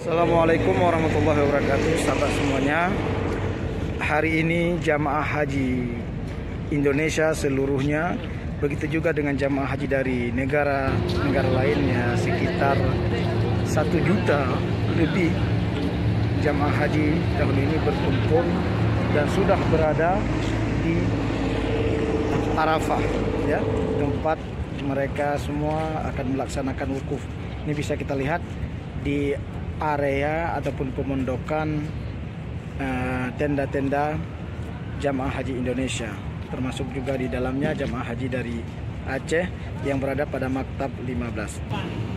Assalamualaikum warahmatullahi wabarakatuh, sahabat semuanya. Hari ini jamaah haji Indonesia seluruhnya, begitu juga dengan jamaah haji dari negara lainnya, sekitar 1 juta lebih jamaah haji tahun ini berkumpul dan sudah berada di Arafah, ya, tempat mereka semua akan melaksanakan wukuf. Ini bisa kita lihat di area ataupun pemondokan tenda-tenda jamaah haji Indonesia, termasuk juga di dalamnya jamaah haji dari Aceh yang berada pada Maktab 15.